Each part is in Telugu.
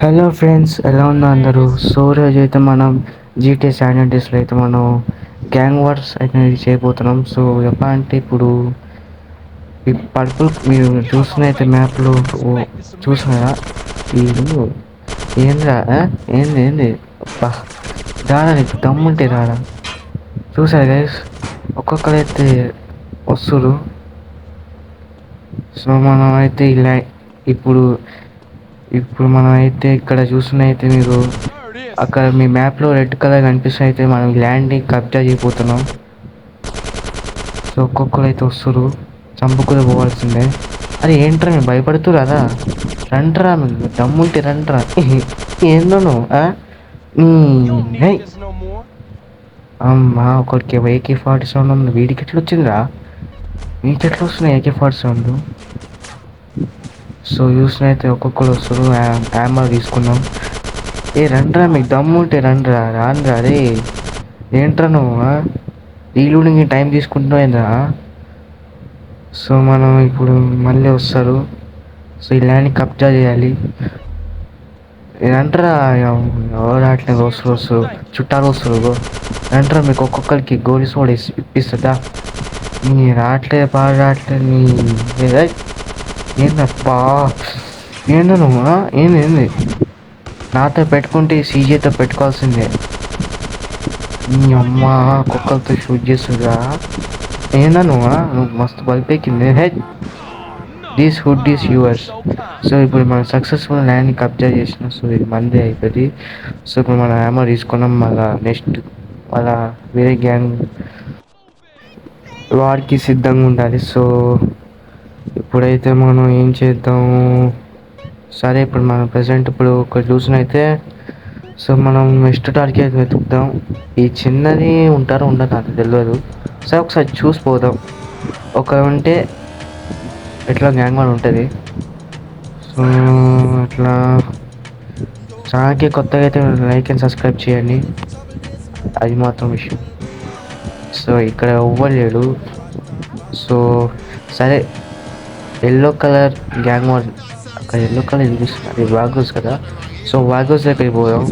హలో ఫ్రెండ్స్, ఎలా ఉన్నా అందరూ? సో రోజు అయితే మనం జీటీ శానిటీస్లో అయితే మనం గ్యాంగ్ వార్స్ అయితే చేయబోతున్నాం. సో ఎలా అంటే ఇప్పుడు ఈ పర్పుల్ మీరు చూస్తున్న అయితే మ్యాప్లో చూసినారా? వీళ్ళు ఏంద్రా ఏంది ఏంది బా రారా, నీకు దమ్ముంటే రారా. చూసారా గైస్, ఒక్కొక్కరైతే వస్తురు. సో మనం అయితే ఇలా ఇప్పుడు ఇప్పుడు మనం అయితే ఇక్కడ చూస్తున్నైతే మీరు అక్కడ మీ మ్యాప్లో రెడ్ కలర్ కనిపిస్తున్న అయితే మనం ల్యాండ్ని కబ్జా చేయబోతున్నాం. సో ఒక్కొక్కరు అయితే వస్తురు, చంపుకుని పోవాల్సిందే. అది ఏంట్రా మీరు భయపడుతురారా? రండ్రా, మీకు దమ్ముంటే రండ్రా. ఏందో నువ్వు అమ్మా, ఒకరికి AK-47 ఉంది. వీడికి ఎట్లా వచ్చిందిరా? వీడికి ఎట్లా వస్తున్నాయి AK-47? సో చూసినైతే ఒక్కొక్కరు వస్తారు. హ్యామర్ తీసుకున్నాం. రండ్రా, మీకు దమ్ము ఉంటే రండ్రా. రాన్రా రే. ఏంట్రా నువ్వు రీలోడింగ్ టైం తీసుకుంటున్నావు ఏంద్రా? సో మనం ఇప్పుడు మళ్ళీ వస్తారు. సో ఈ ల్యాండ్ని కబ్జా చేయాలి. రండ్రా, ఎవరు అట్లే వస్తారు, చుట్టాలు వస్తారు. రండ్రా, మీకు ఒక్కొక్కరికి గోలి సోడ ఇప్పిస్తుందా? నీ రావట్లే, బాగా రావట్లేదు. నీ ఏందప్పా, ఏందో నువ్వు ఏంది ఏంది నాతో పెట్టుకుంటే సీజేతో పెట్టుకోవాల్సిందే. నీ అమ్మ కుక్కలతో షూట్ చేస్తుందా? ఏందా నువ్వు మస్తు బలిపెక్కింది. This hood is yours. So ఇప్పుడు మనం సక్సెస్ఫుల్ ల్యాండ్ని కబ్జా చేసినాం. సో ఇది మంది అయిపోయింది. సో ఇప్పుడు మనం హ్యామర్ తీసుకున్నాం. మళ్ళా నెక్స్ట్ మళ్ళా వేరే గ్యాంగ్ వారికి సిద్ధంగా ఉండాలి. సో ఇప్పుడైతే మనం ఏం చేద్దాం? సరే, ఇప్పుడు మనం ప్రజెంట్ ఇప్పుడు ఒక చూసినైతే సో మనం నెక్స్ట్ టార్గెట్ వెతుకుదాం. ఈ చిన్నది ఉంటారో ఉండదు నాకు తెలియదు. సరే ఒకసారి చూసిపోదాం. ఒక ఉంటే ఎట్లా గ్యాంగ్ వాడు ఉంటుంది. సో అట్లా ఛానల్కి కొత్తగా అయితే లైక్ అండ్ సబ్స్క్రైబ్ చేయండి, అది మాత్రం విషయం. సో ఇక్కడ ఇవ్వలేడు. సో సరే, ఎల్లో కలర్ గ్యాంగ్ వార్ అక్కడ ఎల్లో కలర్ చూపిస్తుంది, అది వాగోస్ కదా. సో వాగోస్ దగ్గరికి పోదాం.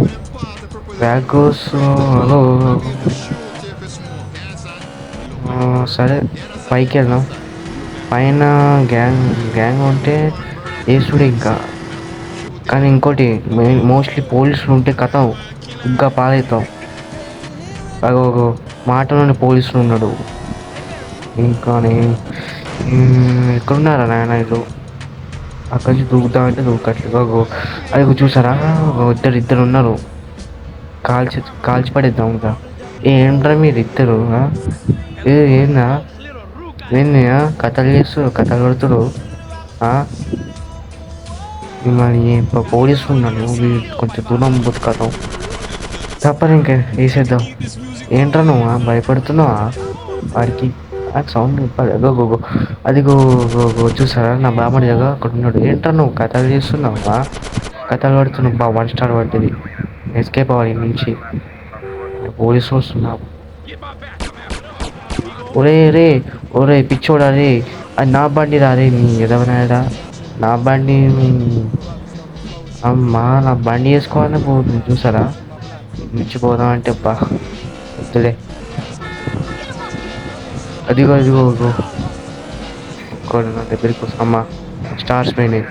వాగోస్ హలో, సరే పైకి వెళ్దాం. పైన గ్యాంగ్ గ్యాంగ్ ఉంటే వేసుడు ఇంకా. కానీ ఇంకోటి మోస్ట్లీ పోలీసులు ఉంటే కథ ఉగ్గా పాలవుతాం. అగో మాటలోని పోలీసులు ఉన్నాడు. ఇంకా ఎక్కడున్నారా నాయన ఇల్లు? అక్కడి నుంచి దూకుతామంటే దూకట్లేదు. అది చూసారా, ఇద్దరు ఉన్నారు. కాల్చి పడేద్దాం ఇంకా. ఏంట్రా మీరు ఇద్దరు? ఏందా ఏంది కథలు చేస్తారు, కథలు పడుతురు. మరి పోలీసులు ఉన్నాడు, కొంచెం దూరం బతుకతాం తప్పని ఇంకా వేసేద్దాం. ఏంట్రా నువ్వు భయపడుతున్నావా వాడికి? సౌండ్ గో అది గో చూసారా, నా బామ్మడి దగ్గర అక్కడ ఉన్నాడు. ఏంట్రా నువ్వు కథలు చేస్తున్నావా? కథలు పడుతున్నావు బా. 1 స్టార్ పడ్డది. ఎస్కేప్ అవ్వాలి నుంచి. పోలీసులు వస్తున్నావు. ఒరే పిచ్చోడా రే, అది నా బండి రే. నీ ఎదవనాయడా, నా బండి. అమ్మా, నా బండి వేసుకోవాలని పోతుంది చూసారా. మించిపోదాం అంటే బా వద్దులే. అదిగో నా దగ్గరికి వస్తామ్మా. స్టార్స్ పోయినాయి.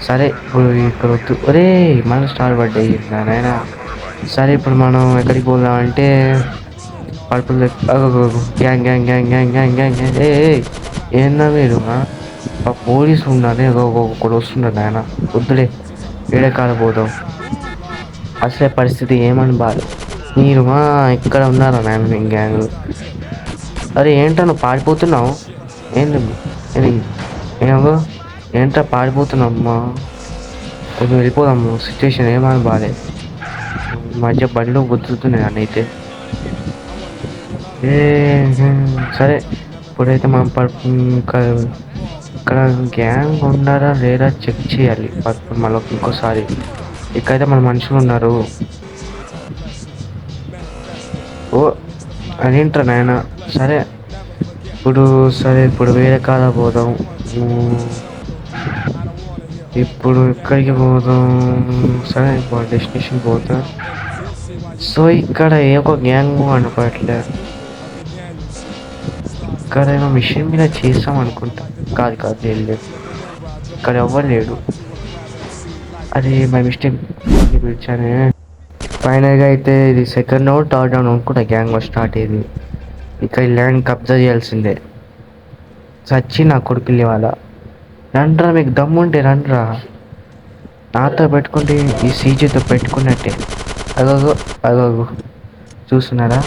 సరే ఇప్పుడు ఇక్కడ వద్దు. ఒరే మళ్ళీ స్టార్ పడ్డాయి నాయన. సరే ఇప్పుడు మనం ఎక్కడికి పోదాం అంటే purple gang gang gang gang gang gang gang. ఏందా మీరు? పోలీసులు ఉండాలి, ఒకడు వస్తున్నాడు ఆయన. వద్దులే, వేరే కాడ పోదాం. అసలే పరిస్థితి ఏమని బాధ. మీరు ఇక్కడ ఉన్నారా నాయన గ్యాంగ్? అరే ఏంటో నువ్వు పారిపోతున్నావు? ఏంది ఏమో ఏంటో పారిపోతున్నామ్మా. కొంచెం వెళ్ళిపోదాము. సిచ్యువేషన్ ఏమని బాధే. మధ్య బండిలో గుర్తుతున్నాయి నన్నైతే. సరే ఇప్పుడైతే మనం ఇక్కడ గ్యాంగ్ ఉన్నారా లేదా చెక్ చేయాలి. మళ్ళీ ఇంకోసారి ఇక్కడైతే మన మనుషులు ఉన్నారు. ఓ అదేంట్రా నాయన. సరే ఇప్పుడు వేరే కాడ పోదాం. ఇప్పుడు ఎక్కడికి పోదాం? సరే ఇప్పుడు డెస్టినేషన్ పోతా. సో ఇక్కడ ఏ ఒక గ్యాంగ్ అనుకోవట్లే. ఇక్కడ ఏమో మిషన్ మీద చేస్తాం అనుకుంటా. కాదు కాదు, లేదు, ఇక్కడ ఎవ్వరు లేడు. అది మై మిస్టేక్, పిలిచానే. ఫైనల్గా అయితే ఇది సెకండ్ రౌండ్ థర్డ్ రౌండ్ అనుకుంటా గ్యాంగ్ స్టార్ట్ అయ్యేది. ఇక్కడ ల్యాండ్ కబ్జా చేయాల్సిందే. చచ్చి నా కొడుకులు వాళ్ళ రండ్రా, మీకు దమ్ముంటే రండ్రా. నాతో పెట్టుకుంటే ఈ సీజీతో పెట్టుకున్నట్టే. అగోగో అగోగు చూస్తున్నారా,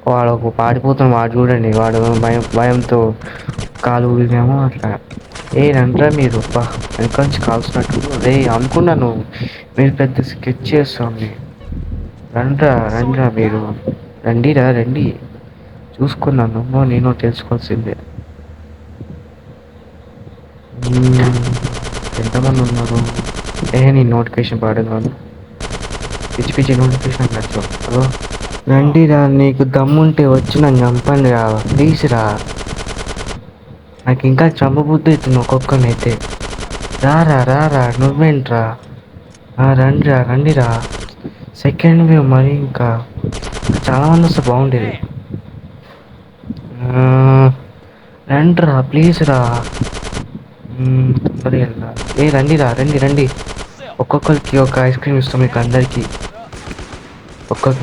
వాడు ఒక పాడిపోతున్న వాడు చూడండి. వాడు భయంతో కాలు ఊగినేమో అట్లా. రండ్రా మీరు, బా వెనక నుంచి కాల్సినట్టు. అనుకున్నాను మీరు పెద్ద స్కెచ్ చేస్తాను. రండ్రా రండ్రా మీరు, రండిరా రండి. చూసుకున్నాను నేను తెలుసుకోవాల్సిందే. ఎంతమంది ఉన్నారు? నీ నోటిఫికేషన్ పడదు, పిచ్చి పిచ్చి నోటిఫికేషన్ నచ్చు. రండిరా, నీకు దమ్ముంటే వచ్చి నన్ను చంపండి రా, ప్లీజ్ రా. నాకు ఇంకా చంపబుద్ధి అవుతుంది ఒక్కొక్కనైతే. రారా రారా, నువ్వేంట్రా? రండిరా రండిరా. సెకండ్ వేవ్ మరి ఇంకా చాలా మంది వస్తే బాగుండేది. రండిరా ప్లీజ్ రా. తొందరగా రండిరా, రండి రండి. ఒక్కొక్కరికి ఒక ఐస్ క్రీమ్ ఇస్తాం మీకు అందరికీ.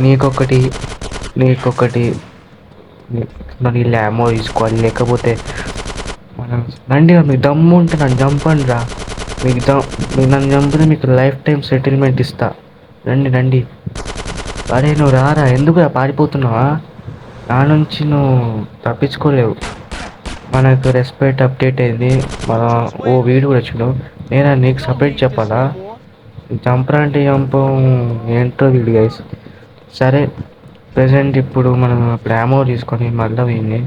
నీకొకటి, నీకొకటి. నీళ్ళు ఏమో తీసుకోవాలి, లేకపోతే మనం రండి. మీకు దమ్ము ఉంటే నన్ను చంపండి రా. మీకు మీరు నన్ను చంపితే మీకు లైఫ్ టైం సెటిల్మెంట్ ఇస్తా. రండి రండి. అరే నువ్వు రారా, ఎందుకు పారిపోతున్నావా? నా నుంచి నువ్వు తప్పించుకోలేవు. మనకు రెస్పెక్ట్ అప్డేట్ అయింది. మన వీడు కూడా వచ్చినావు. నేనా నీకు సపరేట్ చెప్పాలా? చంపరా అంటే చంపం ఏంటో వీడు గైస్. సరే ప్రజెంట్ ఇప్పుడు మనం ప్లామో తీసుకొని మళ్ళీ వీడిని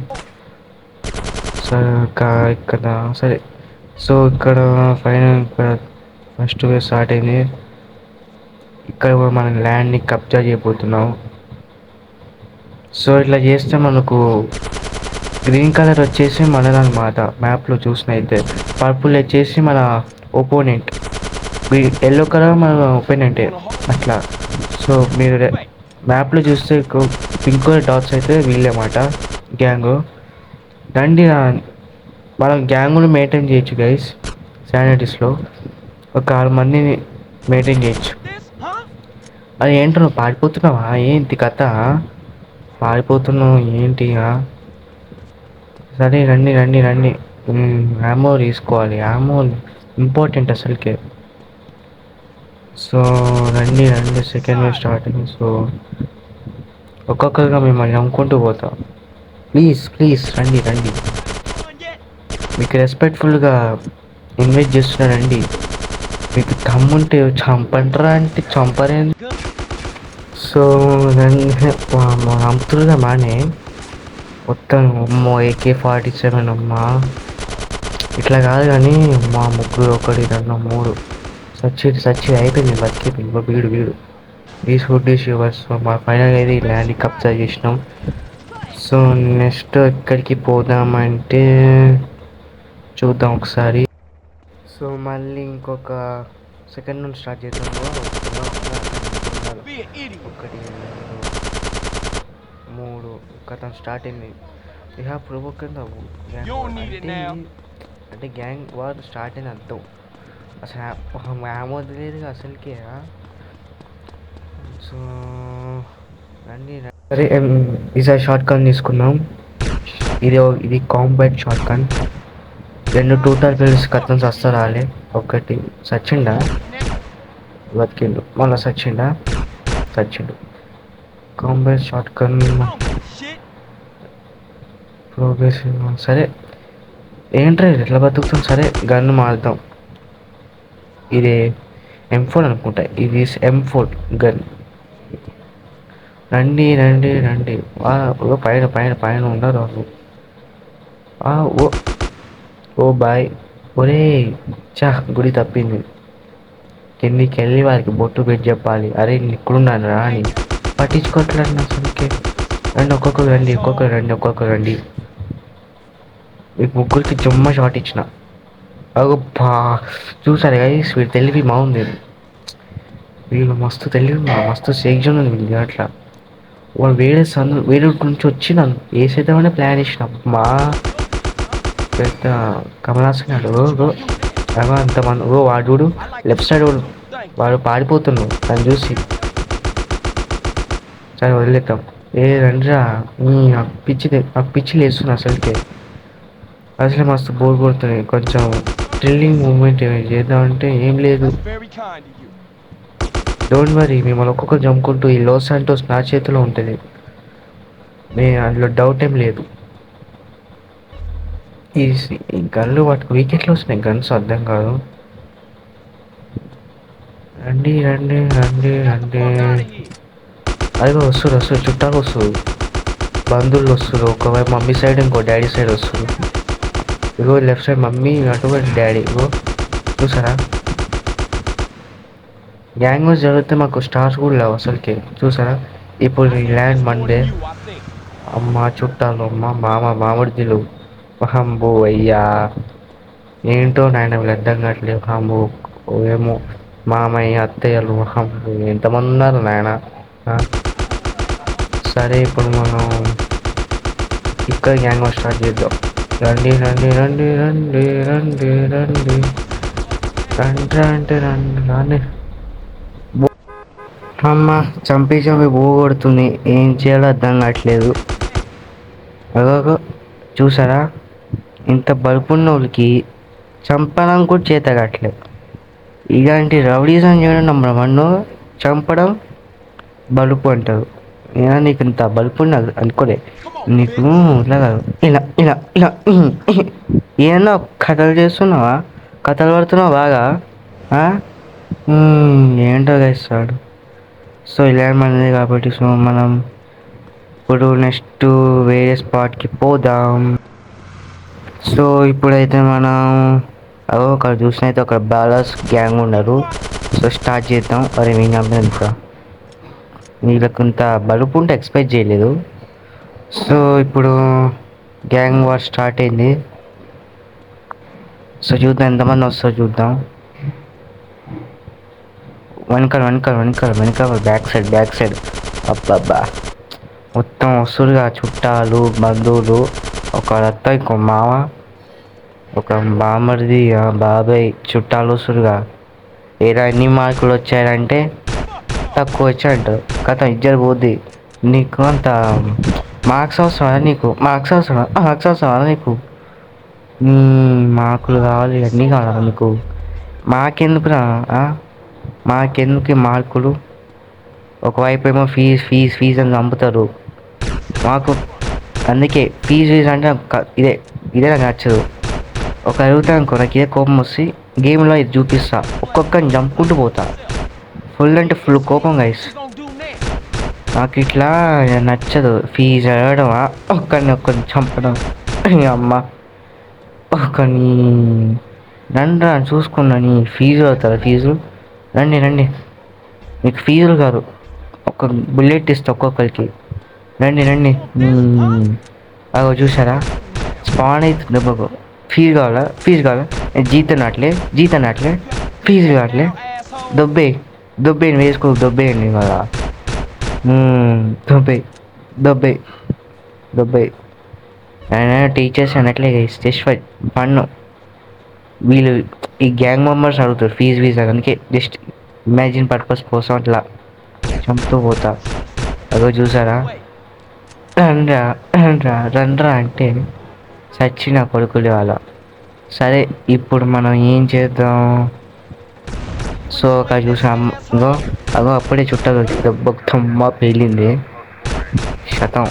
ఇక్కడ. సరే సో ఇక్కడ ఫైనల్ ఇక్కడ ఫస్ట్ వే స్టార్ట్ అయింది. ఇక్కడ కూడా మనం ల్యాండ్ని కబ్జా చేయబోతున్నాం. సో ఇట్లా చేస్తే మనకు గ్రీన్ కలర్ వచ్చేసి మనదన్నమాట. మ్యాప్లో చూసినైతే పర్పుల్ వచ్చేసి మన ఒపోనెంట్, ఎల్లో కలర్ మన ఒపోనెంటే అట్లా. సో మీరు మ్యాప్లో చూస్తే పింక్ కలర్ డాట్స్ అయితే వీళ్ళేమాట గ్యాంగు. రండి, మనం గ్యాంగును మెయింటైన్ చేయొచ్చు గైస్. శానిటీస్లో ఒక 6 మందిని మెయింటైన్ చేయొచ్చు. అది ఏంటో నువ్వు పారిపోతున్నావా? ఏంటి కథ? పారిపోతున్నావు ఏంటి? సరే రండి రండి రండి. యామో తీసుకోవాలి, యామో ఇంపార్టెంట్ అసలుకే. సో రండి రండి, సెకండ్ వేవ్ స్టార్ట్ అయింది. సో ఒక్కొక్కరుగా మిమ్మల్ని నమ్ముకుంటూ పోతాం. ప్లీజ్ ప్లీజ్ రండి రండి. మీకు రెస్పెక్ట్ఫుల్గా ఇన్వైట్ చేస్తున్నారండి. మీకు దమ్ముంటే చంపంటారా అంటే చంపరేంది. సో నమ్ముతురుగా మానే మొత్తం. అమ్మో AK-47 అమ్మా. ఇట్లా కాదు కానీ మా ముగ్గురు, 1 2 3 సచ్చి అయిపోయింది, బతికిపోయింది. వీడు these food is yours. So మా ఫైనల్ అయితే ఈ ల్యాండ్ కబ్జా చేసినాం. సో నెక్స్ట్ ఎక్కడికి పోదామంటే చూద్దాం ఒకసారి. సో మళ్ళీ ఇంకొక సెకండ్ నుంచి స్టార్ట్ చేద్దాం. 1 2 3 కథ స్టార్ట్ అయింది. ఇహా ప్రొవోక్ అంటే గ్యాంగ్ వార్ స్టార్ట్ అయింది అర్థం. అసలు ఏమవుతుంది లేదు అసలుకే. సో రండి. సరే ఈసారి షార్ట్ గన్ తీసుకున్నాం. ఇది కాంబాట్ షార్ట్ గన్. 2 టూటర్ పిల్స్ కథం వస్తా రాలే. ఒకటి సచ్చిండా, బతికిండు. మళ్ళీ సచ్చిండు. Combat shotgun progress. సరే ఏంట్రా ఎట్లా బతుకుతాం? సరే గన్ మారుద్దాం. ఇది M4 అనుకుంటా. ఇది M4 గన్. రండి రండి రండి. పైన ఉన్నారు వాళ్ళు. ఓ బాయ్. ఒరే గుడి తప్పింది. కిందికి వెళ్ళి వారికి బొట్టు పెట్టి చెప్పాలి. అరే ఇక్కడున్నాను రా అని పట్టించుకోవట్లేదు అసలుకే. రండి ఒక్కొక్కరు రండి. మీకు ముగ్గురికి జుమ్మ షాట్ ఇచ్చిన. అబ్బా! చూసారా గైస్ వీడి తెలివి బాగుంది. వీళ్ళు మస్తు తెలివి మస్తు సెక్షన్ ఉంది వీళ్ళు అట్లా. వాడు వేరే నుంచి వచ్చి నన్ను వేసేద్దామని ప్లాన్ వేసిన మా పెద్ద కమలాసనాడు అంతమంది వాడు చూడు లెఫ్ట్ సైడ్ వాడు పారిపోతున్నాడు తను చూసి. సరే వదిలేద్దాం. రండిరా నాకు పిచ్చి లేస్తున్నా అసలుకే. అసలు మస్తు బోర్ కొడుతుంది. కొంచెం థ్రిల్లింగ్ మూమెంట్ ఏమైనా చేద్దామంటే ఏం లేదు. డోంట్ వరీ మిమ్మల్ని ఒక్కొక్కరు జమ్ముకుంటూ ఈ లాస్ శాంటోస్ నా చేతిలో ఉంటుంది. అందులో డౌట్ ఏం లేదు. ఈ గన్లు వాటికి వికెట్లు వస్తున్నాయి. గన్స్ అర్థం కాదు. రండి రండి రండి రండి. అదిగో వస్తారు చుట్టాలు వస్తారు, బంధువులు వస్తారు. ఒకవైపు మమ్మీ సైడ్ ఇంకో డాడీ సైడ్ వస్తారు. ఇగో లెఫ్ట్ సైడ్ మమ్మీ, అటువంటి డాడీ. ఇగో చూసారా గ్యాంగ్ వార్ జరిగితే మాకు స్టార్స్ కూడా లేవు అసలుకి. చూసారా ఇప్పుడు ఈ ల్యాండ్ మండే. అమ్మ చుట్టాలు, మామిడిలు. హంబో అయ్యా ఏంటో నాయన వీళ్ళు అర్థం కావట్లేదు. హంబో ఏమో మామయ్య అత్తయ్యలు హంబో ఎంతమంది ఉన్నారు నాయన. సరే ఇప్పుడు మనం ఇక్కడ గ్యాంగ్ వార్ స్టార్ట్ చేద్దాం. రండి రండి రండి రండి రండి రండి రండి అంటే రండి రండి. అమ్మ చంపి బో కొడుతుంది. ఏం చేయాలో అర్థం కావట్లేదు. అగో చూసారా ఇంత బలుపున్న వాళ్ళకి చంపడం కూడా చేత కావట్లేదు. ఇలాంటి రౌడీజం చేయడం నెంబర్ 1, చంపడం బలుపు అంటారు. నీకు ఇంత బలుపు అనుకోలే. నీకు ఇలా కాదు, ఇలా ఇలా ఇలా ఏమన్నా కథలు చేస్తున్నావా, కథలు పడుతున్నావా బాగా. ఏంటో ఇస్తాడు. సో ఇలా మనది కాబట్టి సో మనం ఇప్పుడు నెక్స్ట్ వేరే స్పాట్కి పోదాం. సో ఇప్పుడైతే మనం అక్కడ చూసినైతే ఒక బాలర్స్ గ్యాంగ్ ఉన్నారు. సో స్టార్ట్ చేద్దాం. అరే ఇంకా వీళ్ళకు ఇంత బలుపు ఉంటే ఎక్స్పెక్ట్ చేయలేదు. సో ఇప్పుడు గ్యాంగ్ వార్ స్టార్ట్ అయింది. సో చూద్దాం ఎంతమంది వస్తారో చూద్దాం. వెనకాల బ్యాక్ సైడ్ అబ్బబ్బా మొత్తం వస్తురుగా చుట్టాలు, బంధువులు, ఒక అత్త, ఇంకో మామ, ఒక బామర్ది, బాబాయ్, చుట్టాలు వస్తురుగా. ఏదో ఎన్ని మార్కులు వచ్చాయంటే తక్కువ వచ్చాయంటారు. కథ ఇద్దరు పోద్ది. నీకు అంత మార్క్స్ అవసరమా నీకు మార్కులు కావాలి, అన్నీ కావాలి నీకు. మాకెందుకురా మాకెందుకు మార్కులు. ఒకవైపు ఏమో ఫీజు అని చంపుతారు మాకు. అందుకే ఫీజు అంటే ఇదే నాకు నచ్చదు. ఒక అడుగుతా అనుకో నాకు ఇదే కోపం వస్తే గేమ్లో ఇది చూపిస్తా, ఒక్కొక్కరిని చంపుకుంటూ పోతా. ఫుల్ అంటే ఫుల్ కోపం గైస్. నాకు ఇట్లా నచ్చదు. ఫీజు అడగడం, ఒక్కరిని చంపడం. అమ్మ ఒకరిని రండి చూసుకున్నా. నీ ఫీజు అవుతారా ఫీజు? రండి మీకు ఫీజులు కాదు, ఒక బుల్లెట్ ఇస్తా ఒక్కొక్కరికి. రండి అగో చూసారా స్పాన్ అవుతుంది దెబ్బకు. ఫీజు కావాలా జీతనట్లే ఫీజు కావట్లే. దొబ్బేయండి వేసుకో కదా. దొబ్బే టీచర్స్ అన్నట్లే జస్ట్ పన్ను. వీళ్ళు ఈ గ్యాంగ్ మెంబర్స్ అడుగుతారు ఫీజు అందుకే జస్ట్ ఇమాజిన్ పర్పస్ కోసం అట్లా చంపుతూ పోతా. అదో చూసారా రండ్రా అంటే చచ్చిన కొడుకులు వాళ్ళ. సరే ఇప్పుడు మనం ఏం చేద్దాం. సో అక్కడ చూసాం అగో అప్పుడే చుట్టాలు దెబ్బమ్మ పేలింది. శతం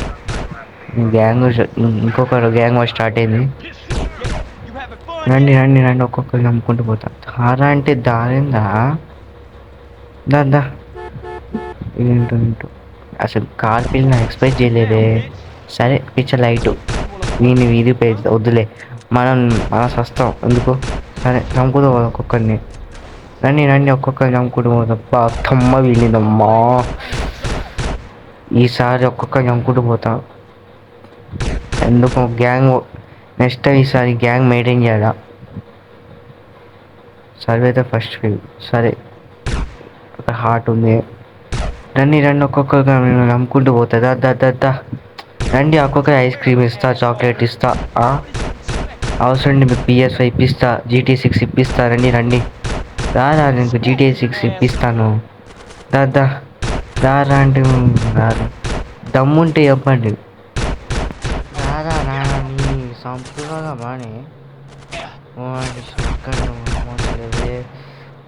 గ్యాంగ్ గ్యాంగ్ స్టార్ట్ అయింది. రండి ఒక్కొక్కరు నమ్ముకుంటూ పోతా. ధారా అంటే దారిందా దా ఏంటో అసలు కార్ పిల్లలు ఎక్స్పెక్ట్ చేయలేదే. సరే పిచ్చ లైటు వీధి పేజ్ వద్దులే, మన సస్తాం ఎందుకు. సరే నమ్ముకుంటూ పోదాం ఒక్కొక్కరిని. రండి ఒక్కొక్కరిని నమ్ముకుంటూ పోతా. తమ్మ వీళ్ళిందమ్మా. ఈసారి ఒక్కొక్కరిని నమ్ముకుంటూ పోతా. ఎందుకు గ్యాంగ్ నెక్స్ట్ టైం ఈసారి గ్యాంగ్ మెయింటైన్ చేయాలా. సర్వే అయితే ఫస్ట్ ఫీల్. సరే, ఒక హార్ట్ ఉంది. రండి రండి, ఒక్కొక్కరుగా నేను నమ్ముకుంటూ పోతా. దా రండి, ఒక్కొక్క ఐస్ క్రీమ్ ఇస్తా, చాక్లెట్ ఇస్తా. అవసరం మీకు PS5 ఇప్పిస్తా, GT6 ఇప్పిస్తా. రండి రండి, రారా, నీకు GTA 6 ఇప్పిస్తాను. దా రారా అంటే రాదు. దమ్ముంటే చెప్పండి. రారా రారా, నీ సంపూర్ణంగా బానే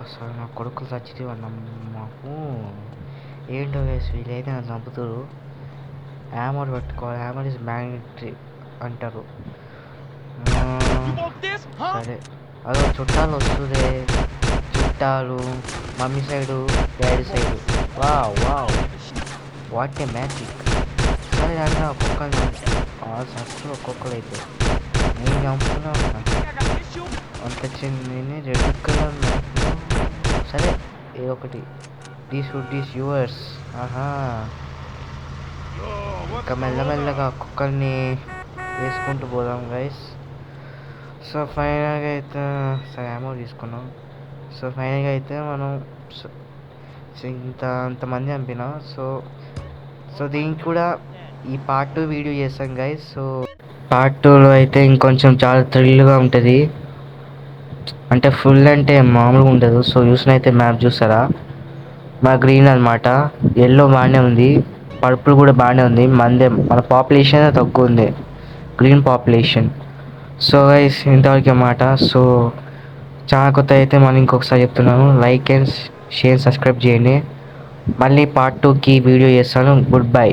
అసలు నా కొడుకులు చచ్చితే మాకు ఏంటో వేసి వీళ్ళైతే నన్ను చంపుతారు. హ్యామర్ పెట్టుకోవాలి, హ్యామర్ ఇస్ మ్యాండేటరీ అంటారు. సరే, అదో చుట్టాలు వస్తుంది. చుట్టాలు mummy side, daddy side. Wow what a magic. సరే అంటే ఒక్కొక్కరు సస్సు, ఒక్కొక్కరు అయితే నేను చంపుతున్నా. అంత చిన్న రెడ్ కలర్. సరే, ఏ ఒకటి దీస్ యువర్స్. ఇంకా మెల్లమెల్లగా ఒక్కొక్కరిని వేసుకుంటూ పోదాం గైస్. సో ఫైనల్గా అయితే సరే అమౌంట్ తీసుకున్నాం. సో ఫైనల్గా అయితే మనం అంతమంది చంపినా. సో దీనికి కూడా ఈ పార్ట్ 2 వీడియో చేస్తాం గైస్. సో పార్ట్ 2లో అయితే ఇంకొంచెం చాలా థ్రిల్గా ఉంటుంది. అంటే ఫుల్ అంటే మామూలుగా ఉండదు. సో చూసినైతే మ్యాప్ చూస్తారా, మా గ్రీన్ అనమాట. ఎల్లో బాగానే ఉంది, పర్పుల్ కూడా బాగానే ఉంది. మన పాపులేషన్ తక్కువ ఉంది, గ్రీన్ పాపులేషన్. సో గైస్ ఇంతవరకు అన్నమాట. సో చాలా కొత్త అయితే మనం ఇంకొకసారి చెప్తున్నాను, లైక్ అండ్ షేర్, సబ్స్క్రైబ్ చేయండి. మళ్ళీ పార్ట్ 2కి వీడియో చేస్తాను. Good bye.